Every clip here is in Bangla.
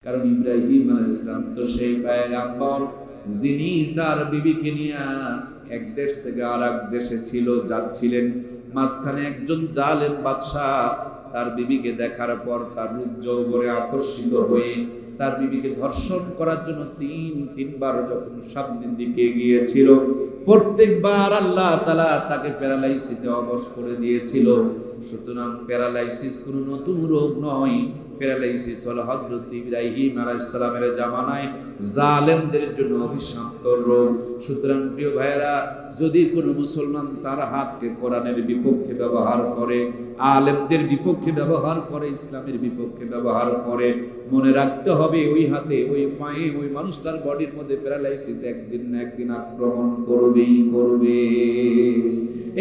কারণ ইব্রাহিম আলাইহিস সালাম তো সেই পয়গম্বর যিনি তার বিবিকে নিয়ে এক দেশ থেকে আরেক দেশে যাচ্ছিলেন। মাঝখানে একজন জালেম বাদশা তার বিবিকে দেখার পর তার রূপ যৌবনে আকর্ষিত হয়ে তার বিবিকে ধর্ষণ করার জন্য তিনবার যখন সামনের দিকে গিয়েছিল, প্রত্যেকবার আল্লাহ তাআলা তাকে প্যারালাইসিসে অবশ করে দিয়েছিল। সুতরাং প্যারালাইসিস কোনো নতুন রোগ নয়, প্যারালাইসিস হলো হযরত ইব্রাহিম আলাইহিস সালামের জামানায় জালেমদের জন্য অভিশপ্ত রোগ। সুতরাং প্রিয় ভাইয়েরা, যদি কোনো মুসলমান তার হাতকে কোরআনের বিপক্ষে ব্যবহার করে, আলেমদের বিপক্ষে ব্যবহার করে, ইসলামের বিপক্ষে ব্যবহার করে, মনে রাখতে হবে ওই হাতে ওই পায়ে ওই মানুষটার বডির মধ্যে প্যারালাইসিস একদিন না একদিন আক্রমণ করবেই করবে।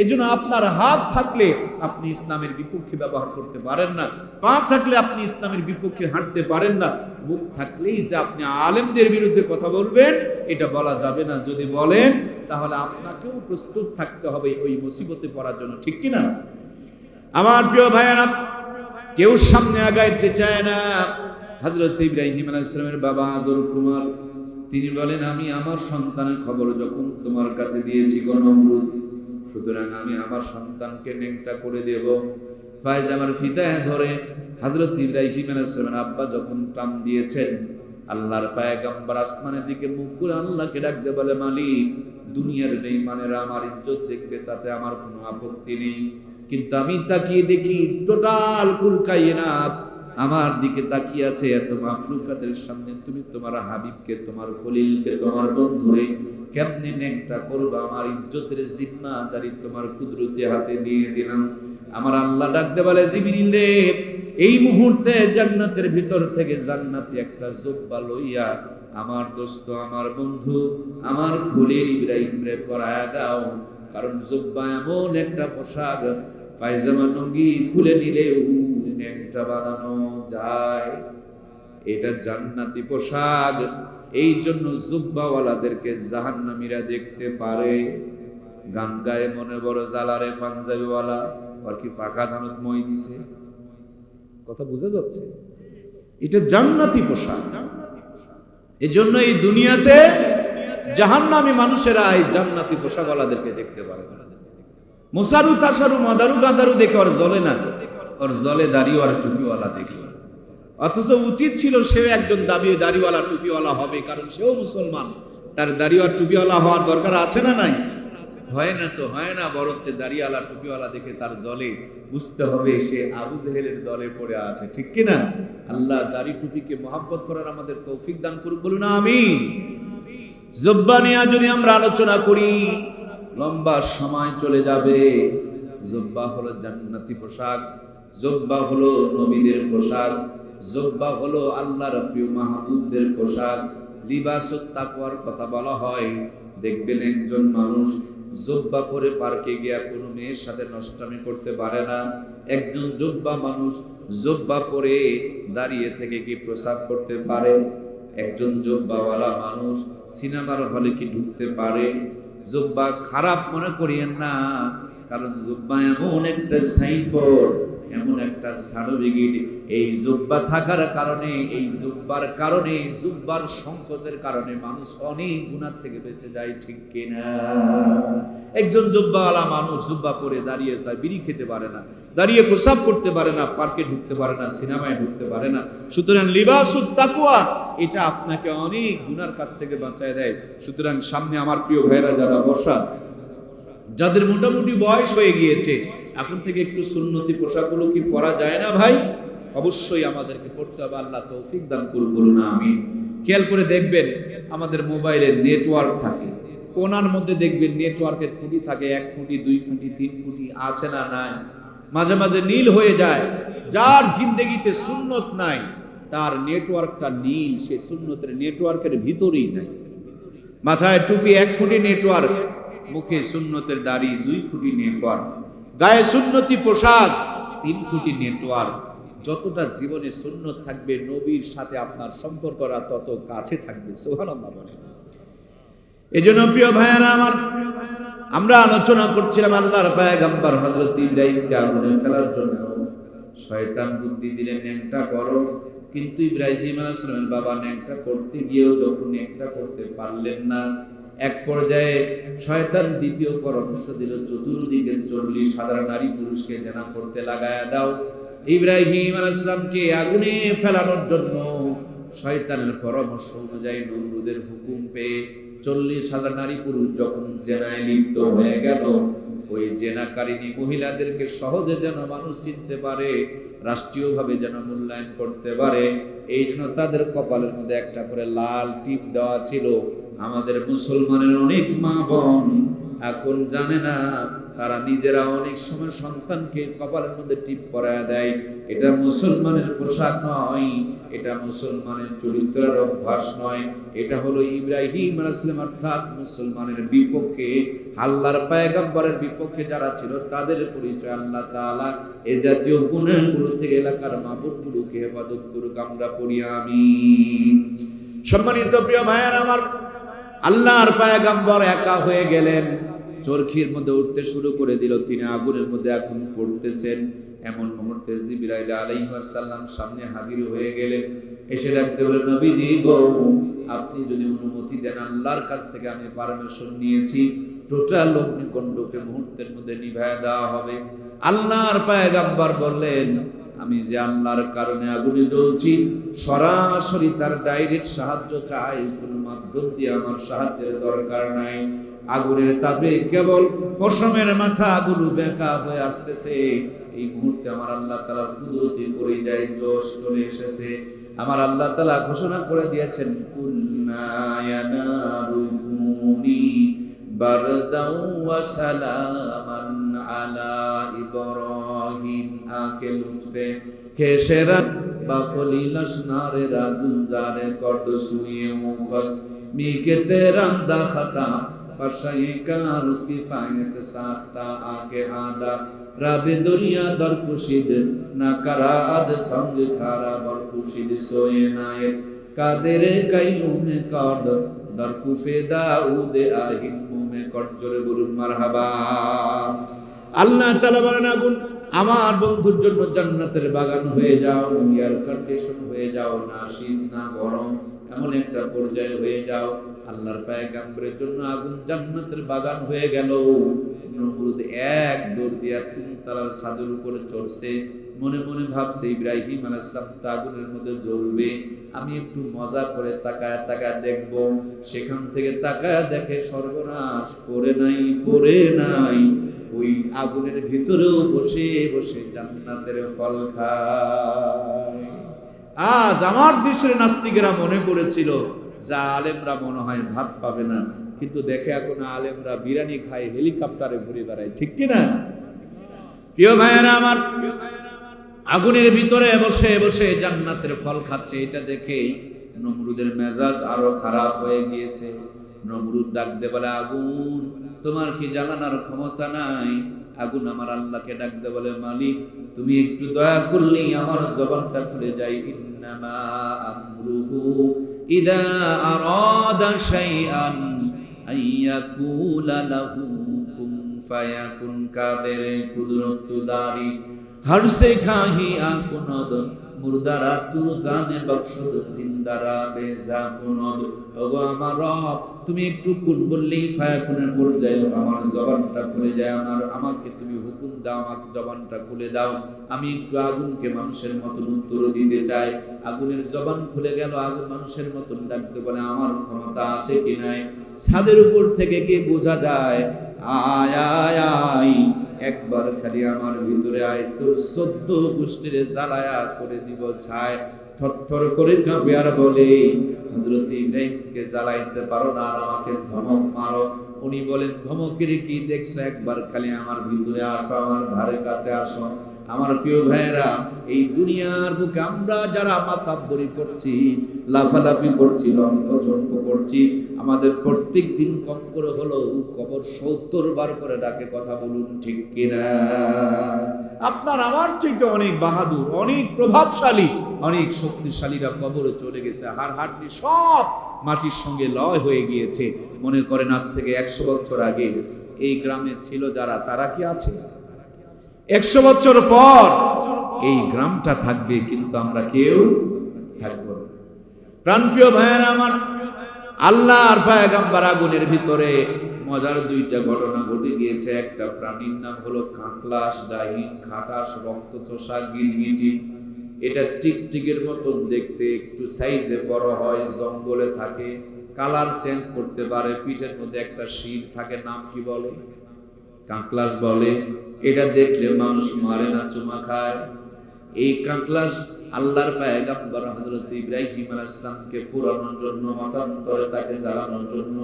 এই জন্য আপনার হাত থাকলে আপনি ইসলামের বিপক্ষে ব্যবহার করতে পারেন না, পা থাকলে আপনি ইসলামের বিপক্ষে হাঁটতে পারেন না, মুখ থাকলেই যে আপনি আলেমদের বিরুদ্ধে কথা বলবেন এটা বলা যাবে না। যদি বলেন তাহলে আপনাকেও প্রস্তুত থাকতে হবে ওই মুসিবতে পড়ার জন্য, ঠিক কিনা? আমার প্রিয় ভাইয়েরা, কেউ সামনে আগাইতে চায় না। হযরত ইব্রাহিম আলাইহিস সালামের বাবা যুলকুমার তিনি বলেন, আমি আমার সন্তানের খবর যখন তোমার কাছে দিয়েছি গো নমরুদ, সুতরাং আমি আমার সন্তানকে নেংটা করে দেব। পায়জামার ফিতায় ধরে হযরত ইব্রাহিম আলাইহিস সালামের আব্বা যখন টান দিয়েছেন, আল্লাহর পয়গম্বর আসমানের দিকে মুখ করে আল্লাহকে ডাকতে বলে, মালিক, দুনিয়ার বেঈমানেরা আমার ইজ্জত দেখবে, তাতে আমার কোনো আপত্তি নেই, কিন্তু আমি তাকিয়ে দেখি টোটাল কুল কায়নাত আমার দিকে তাকিয়ে আছে। এত মাখলুকাতের সামনে তুমি তোমার হাবিবকে, তোমার খলিলকে, তোমার বন্ধুরে কেমনে নেংটা করবা? আমার ইজ্জতের জিম্মাদারি তোমার কুদরতি হাতে দিয়ে দিলাম। আমার আল্লাহ ডাকতে বলে, জিবরিল রে, এই মুহূর্তে জান্নাতের ভিতর থেকে জান্নাতি একটা জুব্বা লইয়া আমার দোস্ত, আমার বন্ধু, আমার খলিল ইব্রাহিম রে পরায়া দাও। কারণ জুব্বা এমন একটা পোশাক, পায়জামা লুঙ্গি খুলে নিলেও নেংটা বানানো যায়, এটা জান্নাতি পোশাক। এই জন্য জুব্বাওয়ালাদেরকে জাহান্নামীরা দেখতে পারে। গান গায়ে মনে বড় জালারে পাঞ্জাবিওয়ালা আর কি পাকা ধানত মই দিছে, কথা বোঝা যাচ্ছে? এটা জান্নাতি পোশাক। এই জন্য এই দুনিয়াতে জাহান্নামী মানুষেরা এই জান্নাতি পোশাকওয়ালাদেরকে দেখতে পারে। মুসারু তাসারু মাদারু গাজারু দেখে ওর জ্বলে না, ওর জ্বলে দাড়িও আর টুপিওয়ালা দেখে। অথচ উচিত ছিল সেও একজন দাড়িওয়ালা টুপিওয়ালা হবে, কারণ সেও মুসলমান, তার দাড়ি আর টুপিওয়ালা হওয়ার দরকার আছে না নাই? হয় না তো হয় না, বরঞ্চ দাড়িওয়ালা টুপিওয়ালা দেখে তার জ্বলে, বুঝতে হবে সে আবু জেহেলের জ্বলে পড়ে আছে, ঠিক কিনা? আল্লাহ দাড়ি টুপিকে মহব্বত করার আমাদের তৌফিক দান করুক, বলুন আমিন। জুব্বা নিয়ে যদি আমরা আলোচনা করি লম্বা সময় চলে যাবে। জুব্বা হলো জান্নাতি পোশাক, জুব্বা হলো নবীদের পোশাক, জুব্বা হলো আল্লাহর প্রিয় মাহবুবদের পোশাক। লিবাসুত তাকওয়ার কথা বলা হয়। দেখবেন একজন মানুষ জুব্বা পরে পার্কে গিয়া কোনো মেয়ের সাথে নষ্টামি করতে পারে না। একজন জুব্বা মানুষ জুব্বা পরে দাঁড়িয়ে থেকে কি প্রসাব করতে পারে? একজন জুব্বাওয়ালা মানুষ সিনেমার হলে কি ঢুকতে পারে? জুব্বা খারাপ মনে করিয়েন না, কারণ জুব্বা এমন একটা সাইনবোর্ড, এমন একটা সার্টিফিকেট। এই জুব্বা থাকার কারণে, এই জুব্বার কারণে, জুব্বার সংকোচের কারণে মানুষ অনেক গুনাহ থেকে বেঁচে যায়, ঠিক কিনা? একজন জুব্বাওয়ালা মানুষ জুব্বা পরে দাঁড়িয়ে তার বিড়ি খেতে পারে না, দাঁড়িয়ে প্রসাব করতে পারে না, পার্কে ঢুকতে পারে না, সিনেমায় ঢুকতে পারে না। সুতরাং লিবাসুত তাকওয়া এটা আপনাকে অনেক গুনার কাছ থেকে বাঁচায় দেয়। সুতরাং সামনে আমার প্রিয় ভাইরা যারা বসা, যাদের মোটামুটি বয়স হয়ে গিয়েছে, এখন থেকে একটু সুন্নতি পোশাকগুলো কি পরা যায় না ভাই? অবশ্যই আমাদেরকে পড়তে হবে। আল্লাহ তৌফিক দান করুন, বলুন আমিন। খেয়াল করে দেখবেন আমাদের মোবাইলে নেটওয়ার্ক থাকে, কোনার মধ্যে দেখবেন নেটওয়ার্কের খুঁটি থাকে, 1 খুঁটি 2 খুঁটি 3 খুঁটি, আছে না নাই? মাঝে মাঝে নীল হয়ে যায়। যার জিন্দেগিতে সুন্নত নাই তার নেটওয়ার্কটা নীল, সে সুন্নতের নেটওয়ার্কের ভিতরেই নাই। মাথায় টুপি 1 খুঁটি নেটওয়ার্ক, মুখে সুন্নতের দাড়ি 2 খুঁটি নেটওয়ার্ক, গায়ে সুন্নতি পোশাক 3 খুঁটি নেটওয়ার্ক। যতটা জীবনে সুন্নত থাকবে নবীর সাথে আপনার সম্পর্কটা তত কাছে থাকবে। সুবহানাল্লাহ বলেন। এজন্য প্রিয় ভাইয়েরা আমার, আমরা আলোচনা করছিলাম আল্লাহর পয়গম্বর হযরত ইব্রাহিমকে আগুনে ফেলার জন্য শয়তান বুদ্ধি দিলেন, নেংটা করো, কিন্তু ইব্রাহিম আলাইহিস সালামের বাবা ন্যাংটা করতে গিয়েও যখন ন্যাংটা করতে পারলেন না, এক পর্যায়ে শয়তান দ্বিতীয় পরামর্শ দিল, চতুর্দিকে 40,000 নারী পুরুষকে জেনা করতে লাগায়া দাও। ইব্রাহিম আলাইহিস সালামকে আগুনে ফেলানোর জন্য শয়তানের পরামর্শ অনুযায়ী নমরুদের হুকুম পেয়ে 40,000 নারী পুরুষ যখন জেনায় লিপ্ত হয়ে গেল, ওই জেনাকারিনী মহিলাদেরকে সহজে যেন মানুষ চিনতে পারে, রাষ্ট্রীয়ভাবে যেন মূল্যায়ন করতে পারে, এই জন্য তাদের কপালের মধ্যে একটা করে লাল টিপ দেওয়া ছিল। আমাদের মুসলমানের অনেক মা বোন এখন জানে না, তারা নিজেরা অনেক সময় সন্তানকে কপালের মধ্যে টিপ পরায় দেয়। এটা মুসলমানের পোশাক নয়, এটা মুসলমানের চরিত্রের অভ্যাস নয়, এটা হলো ইব্রাহিম আলাইহিস সালাম অর্থাৎ মুসলমানের বিপক্ষে, আল্লাহর পয়গম্বরের বিপক্ষে যারা ছিল তাদের পরিচয়। আল্লাহ তাআলা এই জাতীয় গুনাহগুলো থেকে এলাকার মাবুদগুলোকে হেফাজত করুক, আমরা পড়ি আমিন। সম্মানিত প্রিয় ভাইয়েরা আমার, আল্লাহর পয়গম্বর একা হয়ে গেলেন, চরখির মধ্যে উঠতে শুরু করে দিল, তিনি আগুনের মধ্যে এখন পড়তেছেন। এমন মুহূর্তে জিবরাইল আলাইহিস সালাম সামনে হাজির হয়ে গেলেন, এসে ডাকতে বললেন, নবীজি গো, আপনি যদি অনুমতি দেন, আল্লাহর কাছ থেকে আমি পারমিশন নিয়েছি, টোটাল অগ্নিকুণ্ডকে মুহূর্তের মধ্যে নিভায়া দেওয়া হবে। আল্লাহর পয়গম্বর বললেন, আমি যে আল্লাহর কারণে আগুনে জ্বলছি, সরাসরি তার ডাইরেক্ট সাহায্য চাই, কোন মাধ্যম দিয়ে আমার সাহায্যের দরকার নাই। আগুনের তাপে কেবল পশমের মাথাগুলো বেঁকা হয়ে আসতেছে, এই মুহূর্তে আমার আল্লাহ তাআলা কুদরতি করে যায়, জোশ চলে এসেছে। আমার আল্লাহ তাআলা ঘোষণা করে দিয়েছেন, কুল্না ইয়া নারু কুনি বারদাও ওয়া সালামান আলা ইব্রাহিম। আকে লুৎফে খেসেরা বা খলিলাস নারে রাগুন জারে কত সুয়ে মুখস মিকে তেরাম দা খাতা ফশায়ে কার উসকি ফায়ত সাখতা আকে আদা রাবে দুনিয়া দর কুশিদ না করা আজ সঙ্গ খারা বর কুশিদ সোয়ে নায়ে কাদের কাইয়ুমে কদ দর কুফে দাউদ আহিম মুমে কট। জোরে বলুন মারহাবা। আল্লাহ তাআলা বলেন, আগুন আমার বন্ধুর জন্য জান্নাতের বাগান হয়ে যাও, এয়ার কন্ডিশন হয়ে যাও, না শীত না গরম, এমন একটা পর্যায়ে হয়ে যাও। আল্লাহর পয়গম্বরের জন্য আগুন জান্নাতের বাগান হয়ে গেল। নমরুদ এক দৌড় দিয়া 3 তলার ছাদের উপরে চড়ছে, মনে মনে ভাবছে, ইব্রাহিম আলাইহিস সালাম তো আগুনের মধ্যে জ্বলবে, আমি একটু মজা করে তাকায় তাকায় দেখব। সেখান থেকে তাকায় দেখে সর্বনাশ, পড়ে নাই, ওই আগুনের ভিতরেও বসে বসে জান্নাতের ফল খায়। আজ আমার দেশের নাস্তিকেরা মনে করেছিল যে আলেমরা মনে হয় ভাত পাবে না, কিন্তু দেখে এখন আলেমরা বিরিয়ানি খায়, হেলিকপ্টারে ঘুরে বেড়ায়, ঠিক কি না? প্রিয় ভাইয়েরা আমার, আগুনের ভিতরে বসে বসে জান্নাতের ফল খাচ্ছে, এটা দেখে নমরুদের মেজাজ আরো খারাপ হয়ে গিয়েছে। নমরুদ ডাক দে বলে, আগুন তোমার কি জ্বালানোর ক্ষমতা নাই? আগুন আমার আল্লাহকে ডাক দে বলে, মালিক তুমি একটু দয়া করলে আমার জবানটা খুলে যায়। ইন্নামা আমরুহু ইদা আরাদা শাইআন আইয়াকুলা লাহু কুন ফায়াকুন। কাদের কুদরত দারি हर से खाही आकुनद मुर्दारा तू जाने बख्शद जिंदारा बेजा कुनद। ওগো আমার রব, তুমি একটু কুন বললেই ফায়াকুনের পর্যায়ে আমার জবানটা খুলে যায়, আমাকে তুমি হুকুম দাও, আমাকে জবানটা খুলে দাও, আমি একটু আগুনকে মানুষের মতন উত্তর দিতে চাই। আগুনের জবান খুলে গেল, আগুন মানুষের মতন ডাকতে বলে, আমার ক্ষমতা আছে কি নাই? ছাদের উপর থেকে কি বোঝা যায়? আয় আয় আয়, একবার খালি আমার ভিতরে আয়, তোর 14 গোষ্ঠীর জ্বালায়া করে দিব ছাই। থরথর করে কাঁপে আর বলে, হযরত ইব্রাহিমকে জ্বালাইতে পারো না, আর আমাকে ধমক মারো। উনি বলেন, ধমকের কি দেখছো? একবার খালি আমার ভিতরে আসো, আমার ধারে কাছে আসো। আমার প্রিয় ভাইয়েরা, এই দুনিয়ার বুকে আমরা যারা মাতাব্বরি করছি, লাফালাফি করছি, লম্পজম্প করছি, আমাদের প্রত্যেক দিন কম করে হলো কবর 70 বার করে ডাকে, কথা বলুন ঠিক কিনা? আপনার আমার চাইতে অনেক বাহাদুর, অনেক প্রভাবশালী, অনেক শক্তিশালীরা কবরে চলে গেছে, হাড় সব মাটির সঙ্গে লয় হয়ে গিয়েছে। মনে করেন আজ থেকে 100 বছর আগে এই গ্রামে ছিল যারা, তারা কি আছে? 100 বছর পর এই গ্রামটা থাকবে, কিন্তু আমরা কেউ প্রাণপ্রিয় ভাইয়েরা আমার, আল্লাহর পয়গম্বর আগুনের ভিতরে মজার দুইটা ঘটনা ঘটে গিয়েছে। একটা প্রাণীর নাম হলো কাঁকলাস, ডাইন, খাটাস, রক্তচোষা, গিরগিটি। এটা টিকটিকের মতো দেখতে, একটু সাইজে বড় হয়, জঙ্গলে থাকে, কালার চেঞ্জ করতে পারে, পিঠের মধ্যে একটা শির থাকে, নাম কি বলে? কাঁকলাস বলে। এটা দেখলে মানুষ মারে না, চুমা খায়। এই কাঁকলাস আল্লাহর পয়গম্বর হযরত ইব্রাহিম আলাইহিস সালামকে পুরানোর জন্য, মতান্তরে তাকে জ্বালানোর জন্য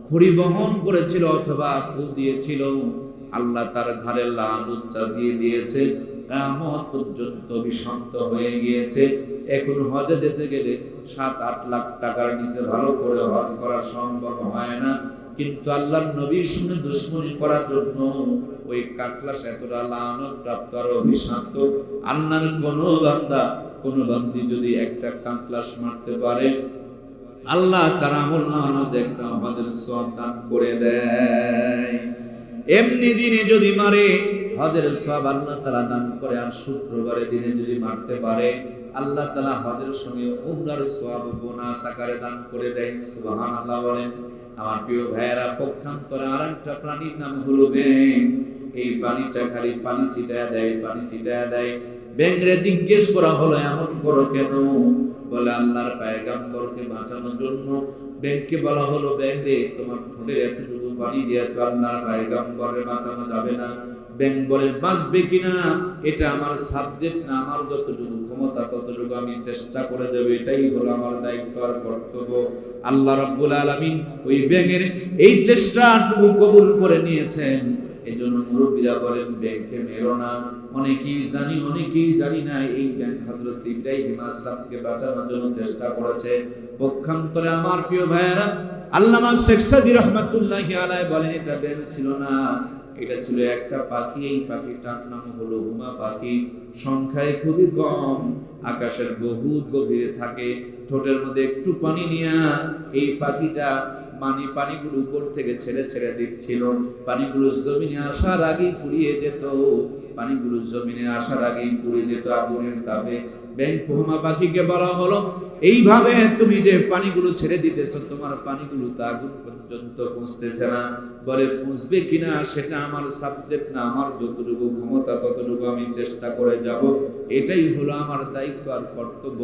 খড়ি বহন করেছিল অথবা ফু দিয়েছিল। আল্লাহ তার ঘাড়ে লানত চাপিয়ে দিয়েছে, কিয়ামত পর্যন্ত বিষাক্ত হয়ে গিয়েছে। এখন হজে যেতে গেলে 7-8 লাখ টাকার নিচে ভালো করে হজ করা সম্ভব হয় না। কিন্তু আল্লাহর নবীর সঙ্গে দুশমনি করার জন্য ওই কাকলাস এতটা লানত প্রাপ্ত আর অভিশাপ্ত। আল্লাহর কোন বান্দি যদি একটা কাকলাস মারতে পারে, আল্লাহ তার আমলনামা একটা আমাদের সওয়াব দান করে দেয়। এমনি দিনে যদি মারে, হজের সওয়াব আল্লাহ তাআলা দান করে। আর শুক্রবারে দিনে যদি মারতে পারে, আল্লাহ তাআলা হজের সঙ্গে উমরার সওয়াব বোনাস আকারে দান করে দেয়। সুবহানাল্লাহ বলেন। আমার প্রিয় ভাইয়েরা, পক্ষান্তরে আরেকটা প্রাণীর নাম হলো ব্যাঙ। এই প্রাণীটা খালি পানি ছিটায় দেয়। ব্যাঙরে জিজ্ঞেস করা হলো, এমন করো কেন? বলে আল্লাহর পয়গম্বরকে বাঁচানোর জন্য। ব্যাঙকে বলা হলো, ব্যাঙ রে, তোমার ঠোঁটের এতটুকু পানি দিয়ে তো আল্লাহর পয়গম্বরকে বাঁচানো যাবে না। ব্যাঙ বলে, বাঁচবে কিনা এটা আমার সাবজেক্ট না, আমার যতটুকু ক্ষমতা ততটুকু আমি চেষ্টা করে দেব, এটাই হলো আমার দায়িত্ব আর কর্তব্য। আল্লাহ রাব্বুল আলামিন ওই ব্যাঙের এই চেষ্টাটুকু কবুল করে নিয়েছেন। এজন্য মুরব্বিরা বলেন, ব্যাঙকে মেরো না। অনেকেই জানি না এই ব্যাঙ হযরত ইব্রাহিম আলাইহিস সালামকে বাঁচানোর জন্য চেষ্টা করেছে। পক্ষান্তরে আমার প্রিয় ভাইয়েরা, আল্লামা শেখ সাদী রাহমাতুল্লাহি আলাইহি বলেন, এটা ব্যাঙ ছিল না, এটা ছিল একটা পাখি। এই পাখিটার নাম হলো হুমা পাখি। সংখ্যায় খুবই কম, আকাশের বহুত গভীরে থাকে। ঠোঁটের মধ্যে একটু পানি নিয়ে এই পাখিটা পানিগুলো উপর থেকে ছেড়ে দিচ্ছিল। পানিগুলো জমিনে আসার আগেই ফুরিয়ে যেত, পানিগুলো জমিনে আসার আগেই পুড়ে যেত আগুনের তাপে। ব্যাঙ হুমা পাখিকে বলা হলো, এইভাবে তুমি যে পানিগুলো ছেড়ে দিতেছো, তোমার পানিগুলো তো আগুন পর্যন্ত পৌঁছতেছে না। বলে, পৌঁছবে কিনা সেটা আমার সাবজেক্ট না, আমার যতটুকু ক্ষমতা ততটুকু আমি চেষ্টা করে যাব, এটাই হলো আমার দায়িত্ব আর কর্তব্য।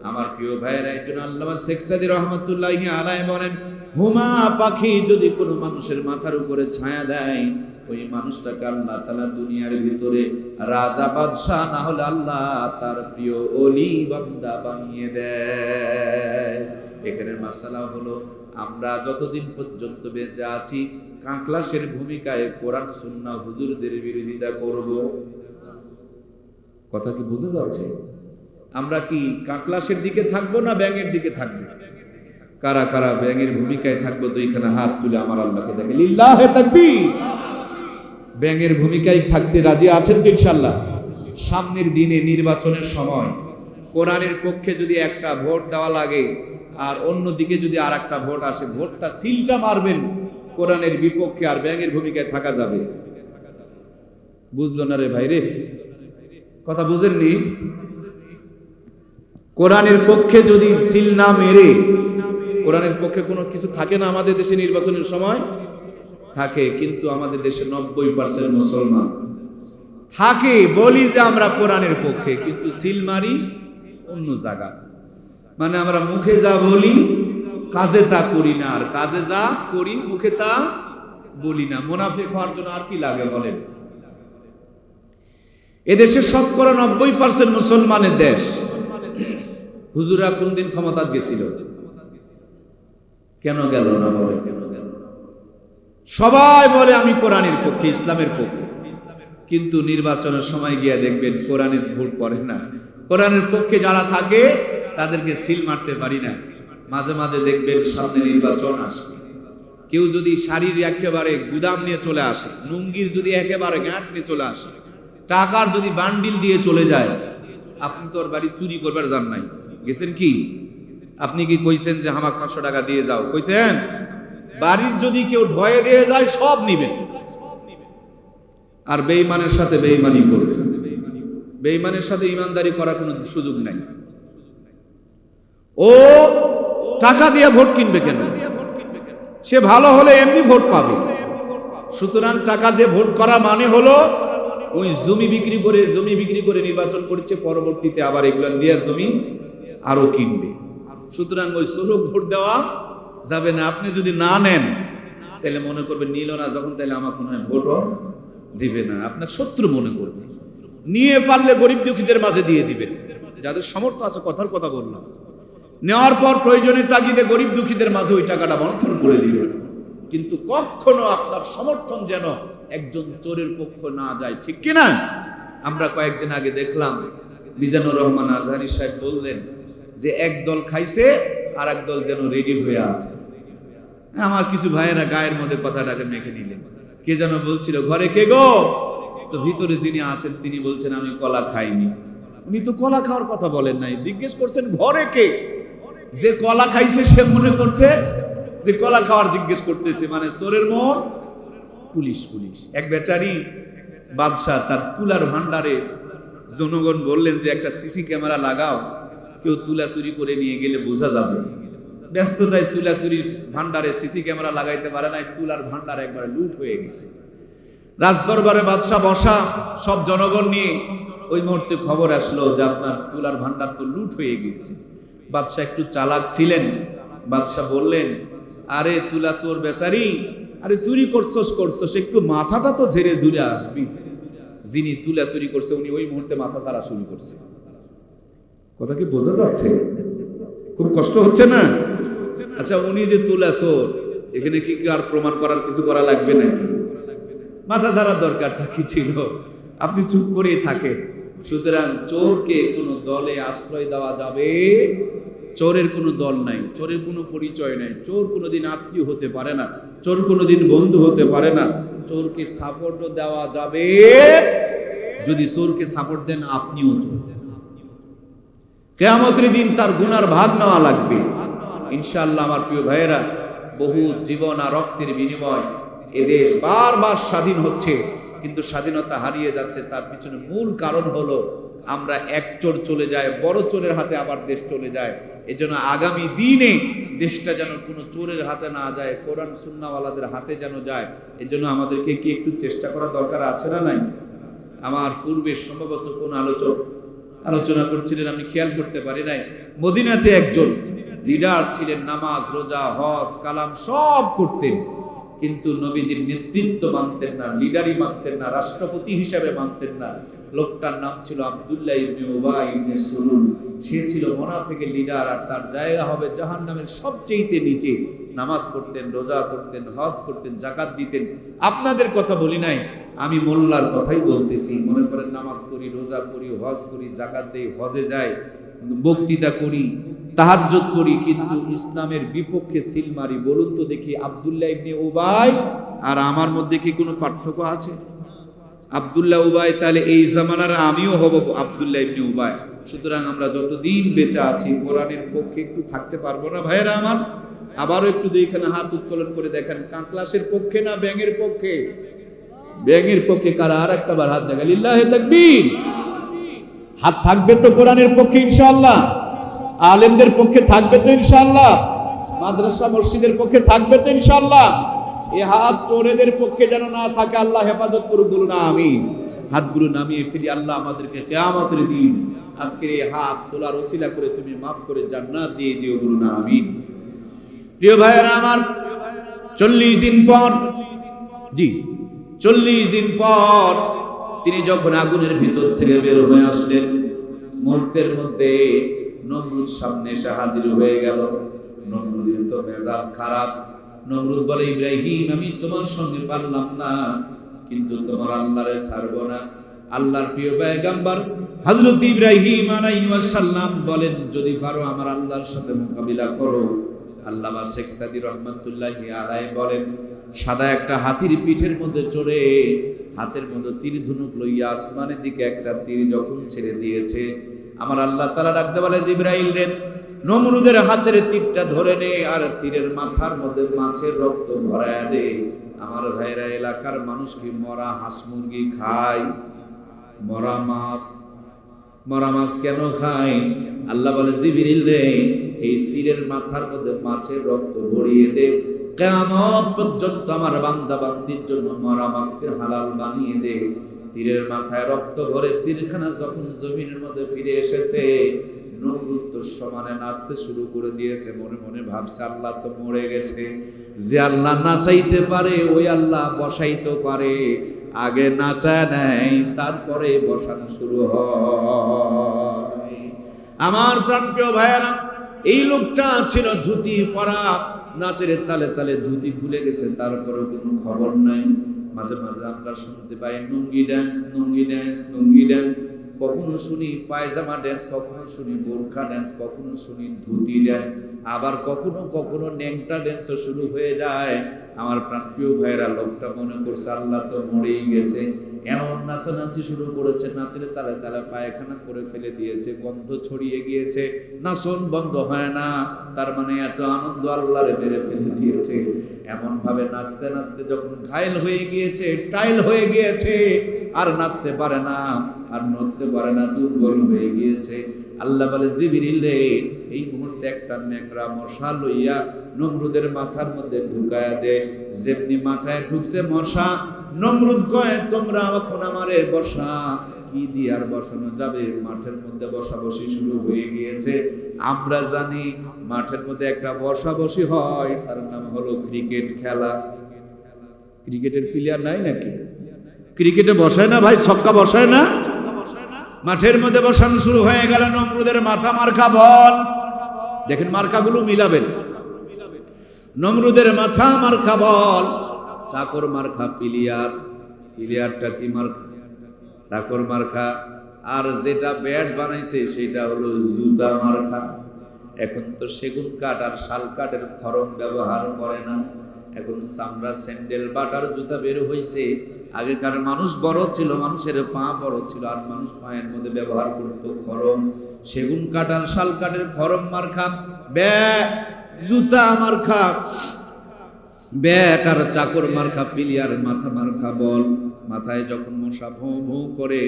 আমার প্রিয় ভাইয়েরা, একজন আল্লামা শেখ সাদী রাহমাতুল্লাহি আলাইহি বলেন, হুমা পাখি যদি কোনো মানুষের মাথার উপরে ছায়া দেয়, ওই মানুষটাকে আল্লাহ তাআলা দুনিয়ার ভিতরে রাজা বাদশাহ না হলে আল্লাহ তার প্রিয় ওলি বান্দা বানিয়ে দেয়। এখানে মাসালা হলো, আমরা যতদিন পর্যন্ত বেঁচে আছি কাকলাসের ভূমিকায় কোরআন সুন্নাহ হুজুরদের বিরোধিতা করব। কথা কি বুঝে যাচ্ছে? আমরা কি কাকলাসের দিকে থাকবো না ব্যাঙের দিকে থাকবো? কারা কারা ব্যাঙের ভূমিকায় থাকবো? দুইখানে হাত তুলে আমার আল্লাহকে দেখে লিল্লাহে তাকবীর। ব্যাঙের ভূমিকায় থাকতে রাজি আছেন তো ইনশাআল্লাহ? সামনের দিনে নির্বাচনের সময় কোরআনের পক্ষে যদি একটা ভোট দেওয়া লাগে আর অন্যদিকে যদি আর একটা ভোট আসে, ভোটটা সিলটা মারবেন কোরআনের বিপক্ষে, আর ব্যাঙের ভূমিকায় থাকা যাবে। বুঝলো না রে ভাই রে? কথা বুঝেননি? কোরআনের পক্ষে যদি সিল না মেরে, কোরআনের পক্ষে কোনো কিছু থাকে না আমাদের দেশে নির্বাচনের সময়? থাকে, কিন্তু আমাদের দেশে 90% মুসলমান থাকে। বলি যে আমরা কোরআনের পক্ষে, কিন্তু সিল মারি অন্য জায়গা। মানে আমরা মুখে যা বলি কাজে তা করি না, আর কাজে যা করি মুখে তা বলি না। মুনাফিক হওয়ার জন্য আর কি লাগে বলেন? এদেশে শতকরা 90% মুসলমানের দেশ। হুজুরা কোন দিন ক্ষমতা গেছিল? কেন গেল না বলে? সবাই বলে আমি কোরআনের পক্ষে, ইসলামের পক্ষে, কিন্তু নির্বাচনের সময় গিয়ে দেখবেন কোরআনের ভোট পড়ে না। কোরআনের পক্ষে যারা থাকে তাদেরকে সিল মারতে পারি না। মাঝে মাঝে দেখবেন সামনে নির্বাচন আসবে, কেউ যদি শাড়ির একেবারে গুদাম নিয়ে চলে আসে, লুঙ্গির যদি একেবারে গাঁট নিয়ে চলে আসে, টাকার যদি বান্ডিল দিয়ে চলে যায়, আপনি তোর বাড়ি চুরি করবার যান নাই, গেছেন কি? আপনি কি কইছেন যে আমাকে 500 টাকা দিয়ে যাও? কইছেন? বাড়ির যদি কেউ ঢয়ে দিয়ে যায় সব নিবেন, আর বেঈমানের সাথে বেঈমানি করবেন। বেঈমানের সাথে ইমানদারি করার কোনো সুযোগ নাই। ও টাকা দিয়ে ভোট কিনবে কেন? সে ভালো হলে এমনি ভোট পাবে। সুতরাং টাকা দিয়ে ভোট করা মানে হলো ওই জমি বিক্রি করে নির্বাচন করছে, পরবর্তীতে আবার এগুলো দিয়ে জমি আরো কিনবে। সুতরাং ওই সোলো ভোট দেওয়া যাবে না। আপনি যদি না নেন তাহলে মনে করবেন নিল না যখন, তাহলে আমার মনে হয় ভোটও দিবে না, আপনার শত্রু মনে করবে। নিয়ে পারলে গরিব দুঃখীদের মাঝে দিয়ে দিবেন, যাদের সামর্থ্য আছে। কথার কথা বললাম, নেওয়ার পর প্রয়োজনে তাগিদে গরিব দুঃখীদের মাঝে ওই টাকাটা বন্টন করে দিবেন। কিন্তু কখনো আপনার সমর্থন যেন একজন চোরের পক্ষ না যায়, ঠিক কিনা? আমরা কয়েকদিন আগে দেখলাম মিজানুর রহমান আজহারি সাহেব বললেন যে এক দল খাইছে আর এক দল যেন রেডি হয়ে আছে। আমার কিছু ভাইয়েরা গায়ের মধ্যে কথাটাকে মেখে নিলেন। কে যেন বলছিল, ঘরে কে গো? তো ভিতরে যিনি আছেন তিনি বলছেন আমি কলা খাইনি। উনি তো কলা খাওয়ার কথা বলেন নাই, জিজ্ঞেস করছেন ঘরে কে? যে কলা খাইছে সে মনে করছে যে কলা খাওয়ার জিজ্ঞেস করতেছে, মানে চোরের মন পুলিশ। এক বেচারি বাদশাহ তার তুলার ভান্ডারে, জনগণ বললেন যে একটা সিসি ক্যামেরা লাগাও, কেউ তুলা চুরি করে নিয়ে গেলে বোঝা যাবে। ব্যস্ততায় তুলা চুরির ভান্ডারে সিসি ক্যামেরা লাগাইতে পারে নাই, তুলার ভান্ডার একবারে লুট হয়ে গেছে। রাজদরবারে বাদশাহ বসা, সব জনগণ নিয়ে। ওই মুহূর্তে খবর আসলো যে আপনার তুলার ভান্ডার তো লুট হয়ে গেছে। বাদশাহ একটু চালাক ছিলেন, বাদশাহ বললেন, আরে তুলা চোর বেচারি, আরে চুরি করছস একটু মাথাটা তো ঝেড়ে ঝুরে আসবি। যিনি তুলা চুরি করছে উনি ওই মুহূর্তে মাথা ছাড়া শুরু করছে। কথা কি বোঝা যাচ্ছে? খুব কষ্ট হচ্ছে না? আচ্ছা, উনি যে তুলা চোর, এখানে কি আর প্রমাণ করার কিছু করা লাগবে নাকি? মাথা ছাড়ার দরকারটা কি ছিল? আপনি চুপ করেই থাকেন। সুতরাং চোরকে কোনো দলে আশ্রয় দেওয়া যাবে? চোরের কোনো দল নাই, চোরের কোনো পরিচয় নাই, চোর কোনোদিন আত্মীয় হতে পারে না, চোর কোনোদিন বন্ধু হতে পারে না। চোরকে সাপোর্টও দেওয়া যাবে, যদি চোরকে সাপোর্ট দেন আপনিও চোর। কিয়ামতের দিন তার গুনার ভাগ নেওয়া লাগবে ইনশাআল্লাহ। আমার প্রিয় ভাইয়েরা, বহু জীবন আর রক্তের বিনিময় এদেশ বারবার স্বাধীন হচ্ছে, কিন্তু স্বাধীনতা হারিয়ে যাচ্ছে। তার পিছনে মূল কারণ হলো আমরা এক চোর চলে যায়, বড় চোরের হাতে আবার দেশ চলে যায়। এজন্য আগামী দিনে দেশটা যেন কোনো চোরের হাতে না যায়, কোরআন সুন্নাহওয়ালাদের হাতে যেন যায়। এজন্য আমাদেরকে কি একটু চেষ্টা করা দরকার আছে না নাই? আমার পূর্বে সম্ভবত কোন আলোচনা করছিলেন, আমি খেয়াল করতে পারি নাই। মদিনাতে একজন লিডার ছিলেন, নামাজ রোজা হজ কালাম সব করতেন, কিন্তু নবীজির নেতৃত্ব মানতেন না, লিডারই মানতেন না, রাষ্ট্রপতি হিসেবে মানতেন না। লোকটার নাম ছিল আব্দুল্লাহ ইবনে উবাই ইবনে সুলুল। সে ছিল মুনাফিকের লিডার, আর তার জায়গা হবে জাহান্নামের সবচেয়ে নিচে। নামাজ পড়তেন, রোজা করতেন, হজ করতেন, যাকাত দিতেন। আপনাদের কথা বলি নাই, আমি মোল্লার কথাই বলতেছি। মনে করেন নামাজ করি, রোজা করি, হজ করি, যাকাত দেই, হজে যাই, বক্তৃতা করি, তাহাজ্জুদ করি, কিন্তু ইসলামের বিপক্ষে সিল মারি। বলুন তো দেখি, আব্দুল্লাহ ইবনে উবাই আর আমার মধ্যে কি কোনো পার্থক্য আছে? আব্দুল্লাহ উবাই, তাহলে এই জামানার আমিও হব আব্দুল্লাহ ইবনে উবাই। সুতরাং আমরা যতদিন বেঁচে আছি কোরআনের পক্ষে একটু থাকতে পারবো না ভাইয়েরা আমার? আবারও একটু দুইখানে হাত উত্তোলন করে দেখেন, কাকলাসের পক্ষে না ব্যাঙের পক্ষে? ব্যাঙের পক্ষে কারা? আর একটা বার হাত দেখা, লিল্লাহে তাকবীর। হাত থাকবে তো কোরআনের পক্ষে ইনশাআল্লাহ, আলেমদের পক্ষে থাকবে তো ইনশাআল্লাহ, মাদ্রাসা মসজিদের পক্ষে থাকবে তো ইনশাআল্লাহ। এই হাত চোরেদের পক্ষে যেন না থাকে, আল্লাহ হেফাজত করুক, বলুন আমিন। হাতগুলো নামিয়ে ফেলি, আল্লাহ আমাদেরকে কিয়ামতের দিন আজকের এই হাত তোলার ওসিলা করে তুমি মাফ করে জান্নাত দিয়ে দিও, বলুন আমিন। প্রিয় ভাইয়েরা আমার, 40 দিন পর, জি 40 দিন পর তিনি যখন আগুনের ভিতর থেকে বের হয়ে আসলেন, মুহূর্তের মধ্যে নমরুদ সামনে এসে হাজির হয়ে গেল। নমরুদের তো মেজাজ খারাপ। নমরুদ বলে, ইব্রাহিম, আমি তোমার সঙ্গে পারলাম না, কিন্তু তোমার আল্লাহরে ছাড়বো না। আল্লাহর প্রিয় পয়গম্বর হযরত ইব্রাহিম আলাইহিস সালাম বলেন, যদি পারো আমার আল্লাহর সাথে মোকাবিলা করো। আল্লামা শেখ সাদী রহমাতুল্লাহি আলাইহি বলেন, সাদা একটা হাতির পিঠের মধ্যে চড়ে, হাতের মধ্যে তীর ধনুক লইয়া আসমানের দিকে একটা তীর যখন ছেড়ে দিয়েছে, আমার আল্লাহ তাআলা ডাকতে বলে, জিবরাইল রে, নমরুদের হাতের তীরটা ধরে নে, আর তীরের মাথার মধ্যে মাছের রক্ত ভরায়া দে। আমার ভাইরা, এলাকার মানুষ কি মরা হাঁস মুরগি খায়? মরা মাছ মরা মাছ কেন খায়? আল্লাহ বলে, জিবরিল রে, এই তীরের মাথার মধ্যে মাছের রক্ত ভরিয়ে দে, কিয়ামত পর্যন্ত আমার বান্দা বান্দির জন্য মরা মাছকে হালাল বানিয়ে দে। তীরের মাথায় রক্ত ভরে তীরখানা যখন জমিনের মধ্যে ফিরে এসেছে, নমরুদ তো সমানে নাচতে শুরু করে দিয়েছে। মনে মনে ভাবছে, আল্লাহ তো মরে গেছে। যে আল্লাহ নাচাইতে পারে ওই আল্লাহ বসাইতে পারে। আগে নাচায় নেয়, তারপরে বসানো শুরু হয়। আমার প্রাণপ্রিয় ভাইয়েরা, এই লোকটা ছিল ধুতি পরা, নাচের তালে তালে ধুতি খুলে গেছে, তারপরে কোনো খবর নাই। মাঝে মাঝে আমরা শুনতে পাই লুঙ্গি ড্যান্স, লুঙ্গি ড্যান্স, লুঙ্গি ড্যান্স। কখনো শুনি পায়জামা ড্যান্স, কখনো শুনি বোরখা ড্যান্স, কখনো শুনি ধুতি ড্যান্স, আবার কখনো কখনো ন্যাংটা ড্যান্সও শুরু হয়ে যায়। আমার প্রাণপ্রিয় ভাইয়েরা, লোকটা মনে করছে আল্লাহ তো মরেই গেছে। এমন নাচানাচি শুরু করেছে, নাচের তালে তালে পায়খানা করে ফেলে দিয়েছে, গন্ধ ছড়িয়ে গিয়েছে, নাচন বন্ধ হয় না। তার মানে এত আনন্দ আল্লাহরে মেরে ফেলে দিয়েছে। এমন ভাবে নাচতে নাচতে যখন ঘায়েল হয়ে গিয়েছে, টাইল হয়ে গিয়েছে, আর নাচতে পারে না, আর নড়তে পারে না, দুর্বল হয়ে গিয়েছে। আল্লাহ বলে, জিবরিল রে, এই মুহূর্তে একটা ন্যাংরা মশা লইয়া নমরুদের মাথার মধ্যে ঢুকায়া দে। যেমনি মাথায় ঢুকছে মশা, নমরুদ কয়, তোমরা এখন আমারে বসা। কি দিয়ে আর বসানো যাবে? মাঠের মধ্যে বসাবসি শুরু হয়ে গিয়েছে। আমরা জানি মাঠের মধ্যে একটা বসাবসি হয়, তার নাম হলো ক্রিকেট খেলা। ক্রিকেটের প্লেয়ার নাই নাকি? ক্রিকেটে বসায় না ভাই, ছক্কা বসায় না? মাঠের মধ্যে বসানো শুরু হয়ে গেল। নমরুদের মাথা মার্কা বল, দেখেন মার্কাগুলো মিলাবেন। নমরুদের মাথা মার্কা বল, চাকর মার্কা প্লেয়ার। প্লেয়ারটা কি মার্কা? চাকর মার্কা। আর যেটা ব্যাট বানাইছে সেটা হলো জুতা মার্কা। এখন তো সেগুন কাঠ আর শাল কাঠের খড়ম ব্যবহার করে না, এখন চামড়া স্যান্ডেল বাটার জুতা বের হয়েছে। আগেকার মানুষ বড় ছিল, মানুষের পা বড় ছিল, আর মানুষ পায়ের মধ্যে ব্যবহার করত খড়ম। সেগুন কাঠ আর শাল কাঠের খড়ম মার্কা, ব্যাট জুতা মার্কা। ব্যাট আর চাকর মার্কা প্লেয়ার, মাথা মার্কা বল। মাথায় যখন মশা ভোঁ ভোঁ করে,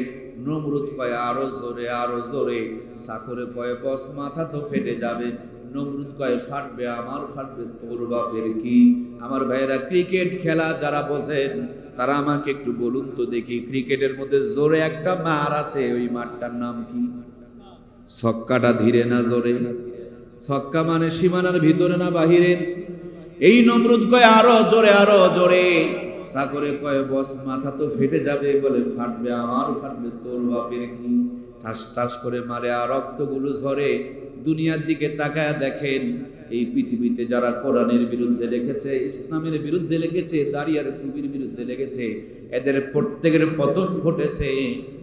নমরুদ কয় আরো জোরে, আরো জোরে। চাকরে কয়, বস মাথা তো ফেটে যাবে। নমরুদ কয়, ফাটবে আমার, ফাটবে তোর বাপের কি? আমার ভাইয়েরা, ক্রিকেট খেলা যারা বোঝেন তারা আমাকে একটু বলুন তো দেখি, ক্রিকেটের মধ্যে জোরে একটা মার আছে, ওই মারটার নাম কি? ছক্কাটা ধীরে না জোরে? ছক্কা মানে সীমানার ভিতরে না বাহিরে? এই নমরুদ কয় আরো জোরে, আরো জোরে। চাকরে কয়, বস মাথা তো ফেটে যাবে। বলে, ফাটবে আমার, ফাটবে তোর বাপের কি? ঠাস ঠাস করে মারে, আর রক্তগুলো ঝরে। দুনিয়ার দিকে তাকায় দেখেন, এই পৃথিবীতে যারা কোরআনের বিরুদ্ধে লেগেছে, ইসলামের বিরুদ্ধে লেগেছে, দাঁড়িয়ার টুপির বিরুদ্ধে লেগেছে, এদের প্রত্যেকের পতন ঘটেছে।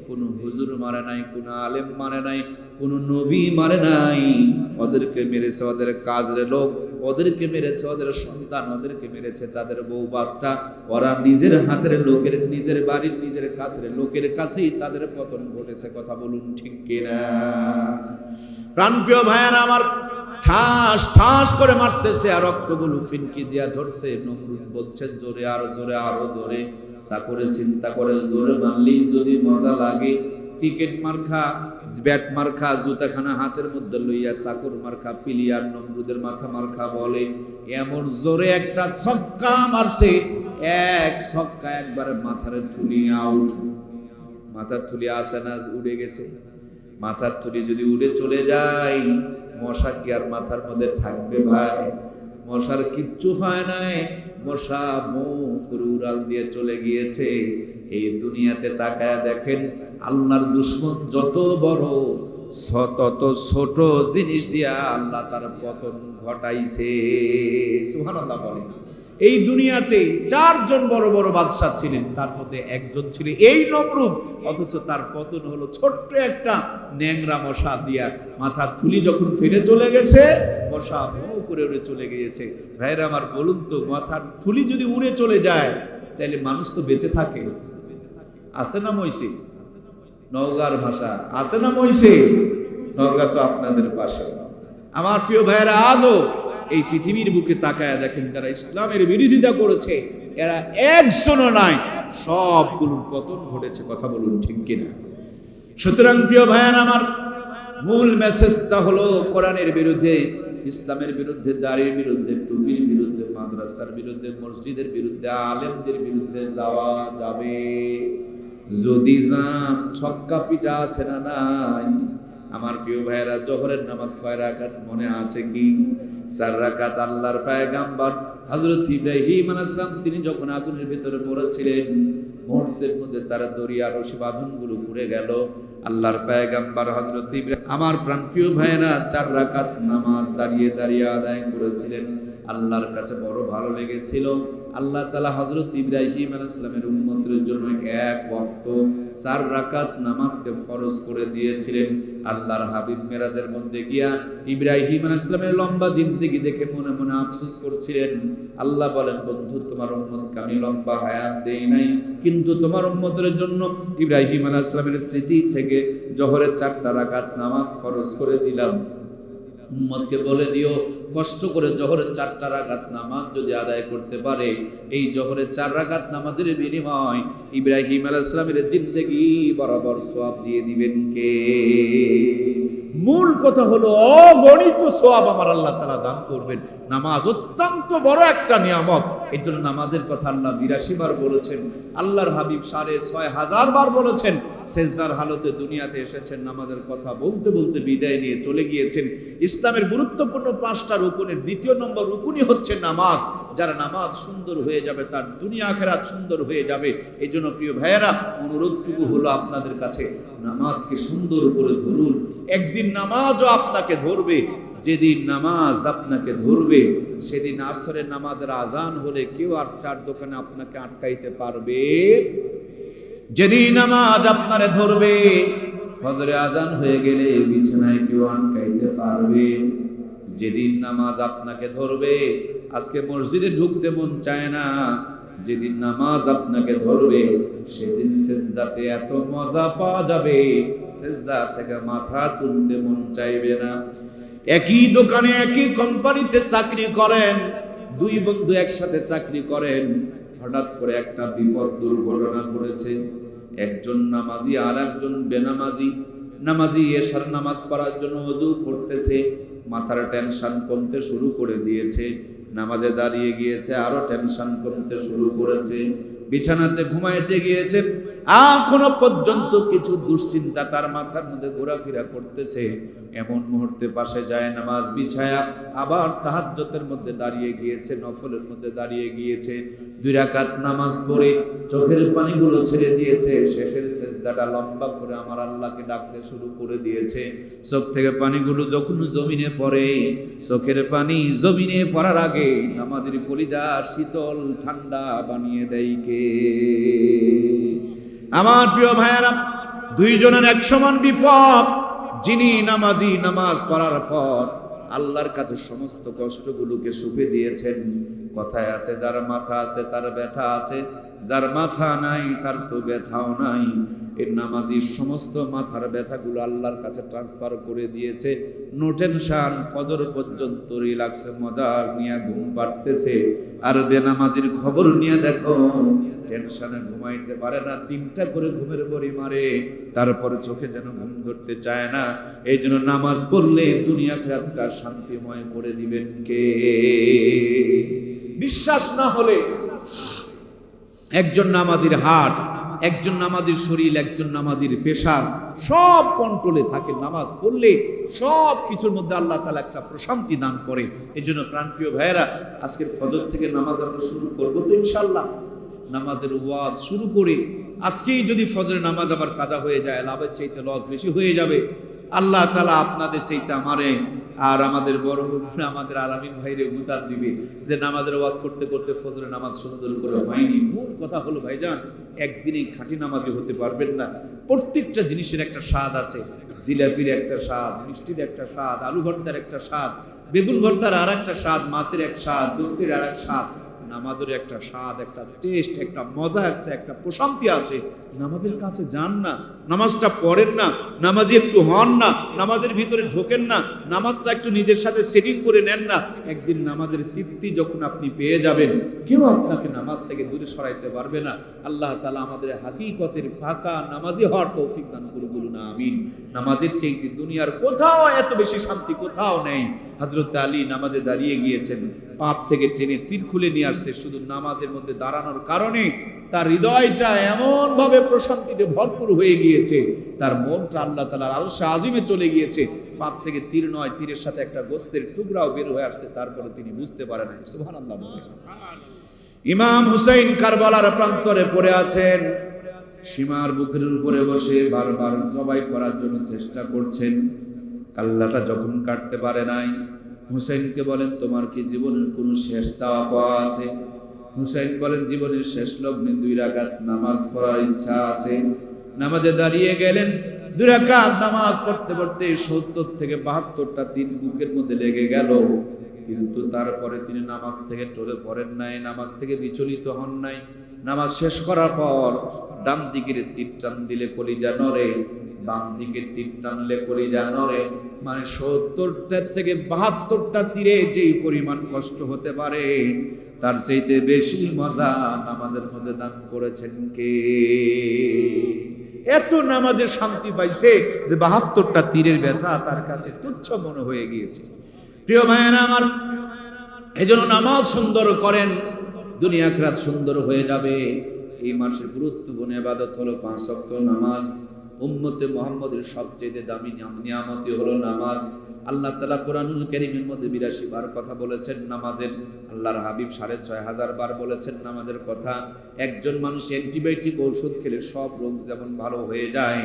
কোনো হুজুর মারে নাই, কোনো আলেম মারে নাই, কোনো নবী মারে নাই। ওদেরকে মেরেছে ওদের কাজের লোক, ওদেরকে মেরেছে ওদের সন্তান, ওদেরকে মেরেছে তাদের বউ বাচ্চা। ওরা নিজের হাতের লোকের, নিজের বাড়ির, নিজের কাছের লোকের কাছেই তাদের পতন ঘটেছে। কথা বলুন ঠিক কিনা? প্রাণপ্রিয় ভাইয়েরা আমার, ঠাস ঠাস করে মারতেছে, আর রক্তগুলো ফিনকি দিয়া ধরছে। নমরুদ বলছে, জোরে, আরো জোরে, আরো জোরে। চাকরে চিন্তা করে, জোরে মারলেই যদি মজা লাগে। ক্রিকেট মার্কা, ব্যাট মার্কা, জুতাখানা হাতের মধ্যে লইয়া চাকর মার্কা প্লেয়ার নমরুদের মাথা মার্কা বলে, এমন জোরে একটা ছক্কা মারছে। এক ছক্কা একবারে মাথার থুলি আউট। মাথার থুলি আসে না, উড়ে গেছে। মাথার থুলি যদি উড়ে চলে যায়, মশা কি আর মাথার মধ্যে থাকবে ভাই? মশার কিচ্ছু হয় নাই, মশা মুখ করে উড়াল দিয়ে চলে গিয়েছে। এই দুনিয়াতে তাকায় দেখেন, আল্লাহর দুশ্মন যত বড়, তত ছোট জিনিস দিয়া আল্লাহ তার পতন ঘটাইছে। সুবহানাল্লাহ বলেন। এই দুনিয়াতে চারজন বড় বড় বাদশা ছিলেন, তার মধ্যে একজন ছিল এই নমরুদ, অথচ তার পতন হলো ছোট্ট একটা ন্যাংরা মশা দিয়া। মাথার থুলি যখন ফেটে চলে গেছে, মশা ভোঁ করে উড়ে চলে গিয়েছে। ভাইরা আমার, বলুন তো, মাথার থুলি যদি উড়ে চলে যায়, তাহলে মানুষ তো বেঁচে থাকে? আছে না মইছে? নওগাঁর ভাষা আছে না মইছে? নওগাঁ তো আপনাদের পাশে। আমার প্রিয় ভাইয়েরা, আজও এই পৃথিবীর বুকে তাকায় দেখেন, যারা ইসলামের বিরোধিতা করেছে, এরা একজনও নাই, সবগুলোর পতন ঘটেছে। কথা বলুন ঠিক কিনা? সুতরাং প্রিয় ভাইয়ার আমার, মূল মেসেজটা হলো কোরআনের বিরুদ্ধে, ইসলামের বিরুদ্ধে, দাড়ির বিরুদ্ধে, টুপির বিরুদ্ধে, মাদ্রাসার বিরুদ্ধে, মসজিদের বিরুদ্ধে, আলেমদের বিরুদ্ধে যাওয়া যাবে যদি যান। ছক্কা পিটা আছে না নাই? আমার প্রিয় ভাইয়েরা, জোহরের নামাজ কয় রাকাত মনে আছে কি? 4 রাকাত। আল্লাহর পয়গম্বর হযরত ইব্রাহিম আলাইহিস সালাম তিনি যখন আগুনের ভিতরে পড়েছিলেন, মুহূর্তের মধ্যে তার দরিয়া রশি বাঁধনগুলো পুড়ে গেল। আল্লাহর পয়গম্বর হযরত ইব্রাহিম, আমার প্রাণপ্রিয় ভাইয়েরা, 4 রাকাত নামাজ দাঁড়িয়ে দাঁড়িয়ে আদায় করেছিলেন। আল্লাহর কাছে বড় ভালো লেগেছিল। আল্লাহ তাআলা হযরত ইব্রাহিম আলাইহিস সালামের উম্মতের জন্য এক ওয়াক্ত 4 রাকাত নামাজকে ফরজ করে দিয়েছিলেন। আল্লাহর হাবিব মেরাজের মধ্যে গিয়া ইব্রাহিম আলাইহিস সালামের লম্বা জিন্দেগি দেখে মনে মনে আফসোস করছিলেন। আল্লাহ বলেন, বন্ধু, তোমার উম্মতকে আমি লম্বা হায়াত দেই নাই, কিন্তু তোমার উম্মতের জন্য ইব্রাহিম আলাইহিস সালামের স্মৃতি থেকে জোহরের 4টা রাকাত নামাজ ফরজ করে দিলাম। উম্মতকে বলে দিও, কষ্ট করে জোহরের 4টা রাকাত নামাজ যদি আদায় করতে পারে, এই জোহরের 4 রাকাত নামাজের বিনিময় ইব্রাহিম আলাইহিস সালামের জিন্দেগি বরাবর সওয়াব দিয়ে দিবেন কে? মূল কথা হলো অগণিত সওয়াব আমার আল্লাহ তাআলা দান করবেন। নামাজ অত্যন্ত বড় একটা নিয়ামত। এর জন্য নামাজের কথা আল্লাহ 82 বার বলেছেন। আল্লাহর হাবিব 6500 বার বলেছেন। সেজদার হালতে দুনিয়াতে এসেছেন, নামাজের কথা বলতে বলতে বিদায় নিয়ে চলে গিয়েছেন। ইসলামের গুরুত্বপূর্ণ 5টা রুকুনের 2য় নম্বর রুকুনই হচ্ছে নামাজ। যার নামাজ সুন্দর হয়ে যাবে, তার দুনিয়া আখিরাত সুন্দর হয়ে যাবে। এই জন্য প্রিয় ভাইয়েরা, অনুরোধটুকু হলো আপনাদের কাছে, নামাজকে সুন্দর করে ধরুন। একদিন নামাজও আপনাকে ধরবে। যেদিন নামাজ আপনাকে ধরবে, সেদিন আসরের নামাজের আজান হলে কেউ আর 4 দোকানে আপনাকে আটকাইতে পারবে। যেদিন নামাজ আপনারে ধরবে, ফজরে আজান হয়ে গেলে বিছানায় কেউ আটকাইতে পারবে। যেদিন নামাজ আপনাকে ধরবে, আজকে মসজিদে ঢুকতে মন চায় না। যেদিন নামাজ আপনাকে ধরবে, সেদিন সেজদাতে এত মজা পাওয়া যাবে, সেজদা থেকে মাথা তুলতে মন চাইবে না। একই দোকানে, একই কোম্পানিতে চাকরি করেন, 2 বন্ধু একসাথে চাকরি করেন। হঠাৎ করে একটা বিপদ দুর্ঘটনা ঘটেছে। একজন নামাজি আর একজন বেনামাজি। নামাজি এশার নামাজ পড়ার জন্য ওযু করতেছে, মাথার টেনশন কমতে শুরু করে দিয়েছে। নামাজে দাঁড়িয়ে গিয়েছে, আরো টেনশন কমতে শুরু করেছে। বিছানাতে ঘুমাইতে গিয়েছে, এখনো পর্যন্ত কিছু দুশ্চিন্তা তার মাথার মধ্যে ঘোরাফেরা করতেছে। এমন মুহূর্তে পাশে যায় নামাজ বিছায়া আবার তাহাজ্জুদের মধ্যে দাঁড়িয়ে গিয়েছে, নফলের মধ্যে দাঁড়িয়ে গিয়েছে। 2 রাকাত নামাজ পড়ে চোখের পানিগুলো ছেড়ে দিয়েছে। শেষের সেজদাটা লম্বা করে আমার আল্লাহকে ডাকতে শুরু করে দিয়েছে। চোখ থেকে পানিগুলো যখন জমিনে পড়ে, চোখের পানি জমিনে পড়ার আগে নামাজের কলিজা শীতল ঠান্ডা বানিয়ে দেয় কে? আমার প্রিয় ভাইয়েরা, 2 জনের এক সমান বিপদ। যিনি নামাজি, নামাজ পড়ার পর আল্লাহর কাছে সমস্ত কষ্টগুলোকে সুখে দিয়েছেন। কথায় আছে, যার মাথা আছে তার ব্যথা আছে, যার মাথা নাই তার তো ব্যথাও নাই। এর নামাজির সমস্ত মাথার ব্যথাগুলো আল্লাহর কাছে ট্রান্সফার করে দিয়েছে। নো টেনশন, ফজর পর্যন্ত রিল্যাক্সে মজা নিয়ে ঘুম পাড়তেছে। আর বেনামাজির খবর নিয়ে দেখো, টেনশনে ঘুমাইতে পারে না, 3টা করে ঘুমের বড়ি মারে, তারপর চোখে যেন ঘুম ধরতে চায় না। এই জন্য নামাজ পড়লে দুনিয়া আখিরাতটা শান্তিময় করে দিবেন কে? বিশ্বাস না হলে একজন নামাজির হার্ট, একজন নামাজির শরীর, একজন নামাজির প্রেশার সব কন্ট্রোলে থাকে। নামাজ পড়লে সব কিছুর মধ্যে আল্লাহ তাআলা একটা প্রশান্তি দান করে। এই জন্য প্রাণপ্রিয় ভাইয়েরা, আজকের ফজর থেকে নামাজ আমরা শুরু করবো তো ইনশাআল্লাহ। নামাজের ওয়াজ শুরু করে আজকেই যদি ফজরের নামাজ আবার কাজা হয়ে যায়, লাভের চাইতে লস বেশি হয়ে যাবে। আল্লাহ তাআলা আপনাদের চাইতে আমারে আর আমাদের বড় হুজুর, আমাদের আলামিন ভাইরে উদার দিবে যে নামাজের ওয়াজ করতে করতে ফজরের নামাজ সুন্দর করে হয়নি। মূল কথা হলো ভাইজান, একদিনই খাঁটি নামাজি হতে পারবেন না। প্রত্যেকটা জিনিসের একটা স্বাদ আছে। জিলাপির একটা স্বাদ, মিষ্টির একটা স্বাদ, আলু ভর্তার একটা স্বাদ, বেগুন ভর্তার আর একটা স্বাদ, মাছের এক স্বাদ, গোস্তের আর এক স্বাদ। নামাজের একটা স্বাদ, একটা টেস্ট, একটা মজা আছে, একটা প্রশান্তি আছে। নামাজের কাছে যান না, নামাজটা পড়েন না, নামাজি একটু হন না, নামাজের ভিতরে ঢোকেন না, নামাজটা একটু নিজের সাথে সেটিং করে নেন না। একদিন নামাজের তৃপ্তি যখন আপনি পেয়ে যাবেন, কেউ আপনাকে নামাজ থেকে দূরে সরাইতে পারবে না। আল্লাহ তাআলা আমাদের হাকিকতের ফাঁকা নামাজি হওয়ার তৌফিক দান করুন, বলুন আমিন। নামাজের চাইতে দুনিয়ার কোথাও এত বেশি শান্তি কোথাও নেই। হযরত আলী নামাজে দাঁড়িয়ে গিয়েছেন, পাপ থেকে টেনে তীর খুলে নিয়ে আসছে শুধু নামাজের মধ্যে দাঁড়ানোর কারণে। তার হৃদয়টা এমন ভাবে প্রশান্তিতে ভরপুর হয়ে গিয়েছে, তার মনটা আল্লাহ তাআলার আরশে আজিমে চলে গিয়েছে। পাপ থেকে তীর নয়, তীরের সাথে একটা গোস্তের টুকরাও বের হয়ে আসছে, তারপরে তিনি বুঝতে পারেন নাই। সুবহানাল্লাহ। ইমাম হুসাইন কারবালার প্রান্তরে পড়ে আছেন, সীমার বুকের উপরে বসে বারবার জবাই করার জন্য চেষ্টা করছেন। কাল্লাটা যখন কাটতে পারে নাই, হুসাইনকে বলেন, তোমার কি জীবনের কোনো শেষ চাওয়া পাওয়া আছে? হুসাইন বলেন, জীবনের শেষ লগ্নে 2 রাকাত নামাজ পড়ার ইচ্ছা আছে। নামাজে দাঁড়িয়ে গেলেন, 2 রাকাত নামাজ পড়তে পড়তে 70 থেকে 72টা তীর বুকের মধ্যে লেগে গেল। কিন্তু তারপরে তিনি নামাজ থেকে টলে পড়েন নাই, নামাজ থেকে বিচলিত হন নাই। নামাজ শেষ করার পর ডান দিকের তীর টান দিলে কলিজা নড়ে, বাম দিকের তীর টানলে কলিজা নড়ে। মানে 70টা থেকে 72টা তীরে যেই পরিমাণ কষ্ট হতে পারে, তার চাইতে বেশি মজা নামাজের মধ্যে দান করেছেন কে? এত নামাজে শান্তি পাইছে যে 72টা তীরের ব্যথা তার কাছে তুচ্ছ মনে হয়ে গিয়েছে। প্রিয় ভাইয়েরা আমার, এজন্য নামাজ সুন্দর করেন, দুনিয়া আখিরাত সুন্দর হয়ে যাবে। এই মাসের গুরুত্বপূর্ণ ইবাদত হলো 5 ওয়াক্ত নামাজ। উম্মতে মুহাম্মদের সবচেয়ে দামি নিয়ামতই হলো নামাজ। আল্লাহ তাআলা কোরআনুল কারীমের মধ্যে 82 বার কথা বলেছেন নামাজের। আল্লাহর হাবিব 6500 বার বলেছেন নামাজের কথা। একজন মানুষ অ্যান্টিবায়োটিক ঔষধ খেলে সব রোগ যেমন ভালো হয়ে যায়,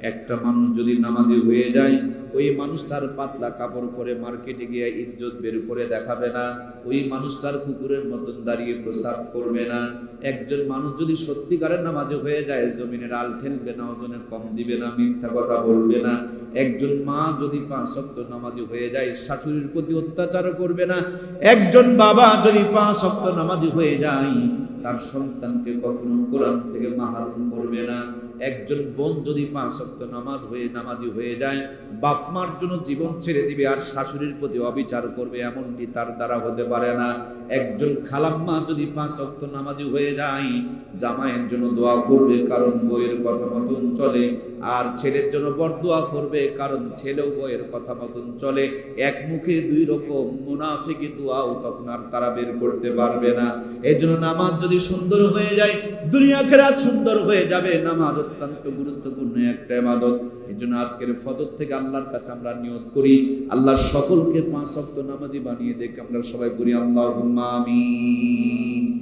একটা মানুষ যদি নামাজি হয়ে যায়, ওই মানুষটার পাতলা কাপড় পরে মার্কেটে গিয়ে ইজ্জত বের করে দেখাবে না, ওই মানুষটার কুকুরের মতন দাঁড়িয়ে প্রসাব করবে না। একজন মানুষ যদি সত্যিকারের নামাজি হয়ে যায়, জমিনের আল ঠেলবে না, ওজনে কম দিবে না, মিথ্যা কথা বলবে না। একজন মা যদি 5 ওয়াক্ত নামাজি হয়ে যায়, শাশুড়ির প্রতি অত্যাচার করবে না। একজন বাবা যদি 5 ওয়াক্ত নামাজি হয়ে যায়, তার সন্তানকে কখনো কোরআন থেকে মাহরুম করবে না। একজন বোন যদি 5 ওয়াক্ত নামাজি হয়ে যায়, বাপ মার জন্য জীবন ছেড়ে দিবে আর শাশুড়ির প্রতি অবিচার করবে, এমনটি তার দ্বারা হতে পারে না। একজন খালাম্মা যদি 5 ওয়াক্ত নামাজি হয়ে যায়, জামাইয়ের জন্য দোয়া করবে কারণ বউয়ের কথা মতন চলে, আর ছেলের জন্য বরদোয়া করবে কারণ ছেলেও বউয়ের কথা মতন চলে। এক মুখে 2 রকম মুনাফিকি দোয়াও তখন আর তারা বের করতে পারবে না। এই জন্য নামাজ যদি সুন্দর হয়ে যায়, দুনিয়া আখিরাত সুন্দর হয়ে যাবে। নামাজ অত্যন্ত গুরুত্বপূর্ণ একটা ইবাদত। এই জন্য আজকের ফজর থেকে আল্লাহর কাছে আমরা নিয়ত করি, আল্লাহ সকলকে 5 ওয়াক্ত নামাজি বানিয়ে দেখ। আমরা সবাই বলি আল্লাহুম্মা আমিন।